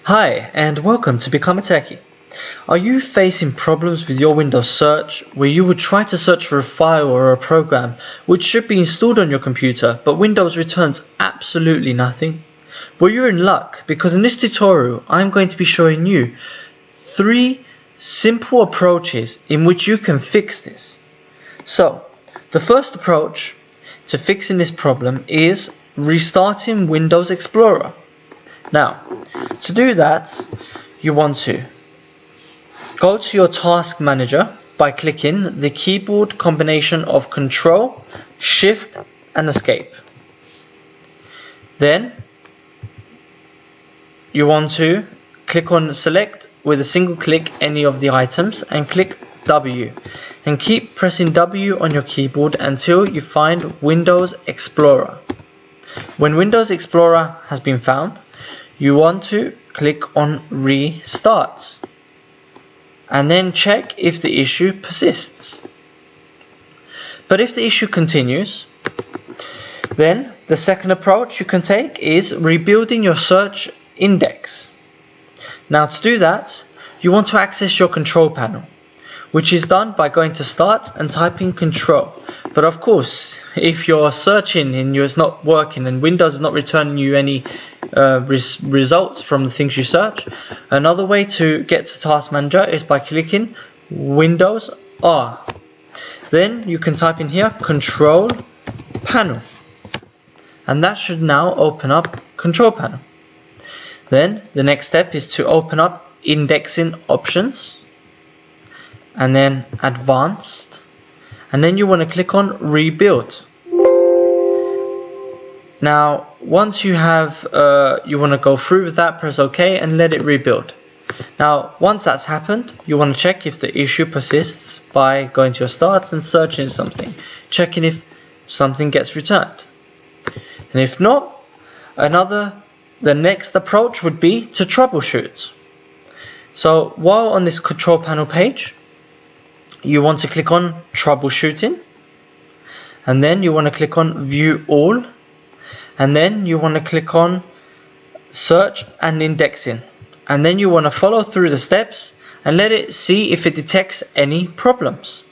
Hi and welcome to Become a Techie. Are you facing problems with your Windows search where you would try to search for a file or a program which should be installed on your computer but Windows returns absolutely nothing? Well, you're in luck because in this tutorial I'm going to be showing you 3 simple approaches in which you can fix this. So, the first approach to fixing this problem is restarting Windows Explorer. Now, to do that, you want to go to your task manager by clicking the keyboard combination of Control, Shift and Escape. Then you want to click on Select with a single click any of the items and click W and keep pressing W on your keyboard until you find Windows Explorer. When Windows Explorer has been found, you want to click on Restart and then check if the issue persists. But if the issue continues, then the second approach you can take is rebuilding your search index. Now, to do that, you want to access your control panel, which is done by going to Start and typing Control. But of course, if you're searching and it's not working and Windows is not returning you any results from the things you search, another way to get to Task Manager is by clicking Windows R. Then you can type in here Control Panel, and that should now open up Control Panel. Then the next step is to open up Indexing Options and then Advanced, and then you want to click on Rebuild. Now, once you have, you want to go through with that, press OK and let it rebuild. Now, once that's happened, you want to check if the issue persists by going to your Start and searching something, checking if something gets returned. And if not, the next approach would be to troubleshoot. So, while on this control panel page, you want to click on Troubleshooting, and then you want to click on View All, and then you want to click on Search and Indexing, and then you want to follow through the steps and let it see if it detects any problems.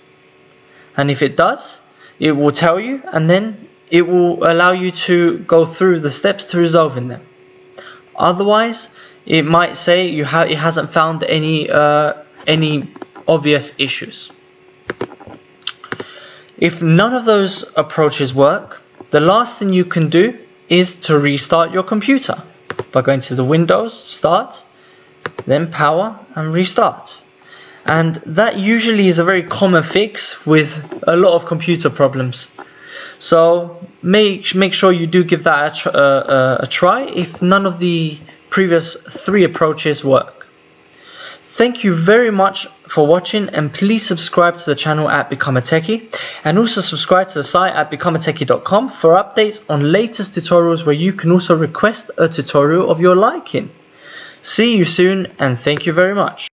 And if it does, it will tell you, and then it will allow you to go through the steps to resolving them. Otherwise, it might say it hasn't found any obvious issues. If none of those approaches work, the last thing you can do is to restart your computer by going to the Windows, Start, then Power and Restart. And that usually is a very common fix with a lot of computer problems. So make sure you do give that a try if none of the previous 3 approaches work. Thank you very much for watching, and please subscribe to the channel at Become a Techie, and also subscribe to the site at becomeatechie.com for updates on latest tutorials where you can also request a tutorial of your liking. See you soon, and thank you very much.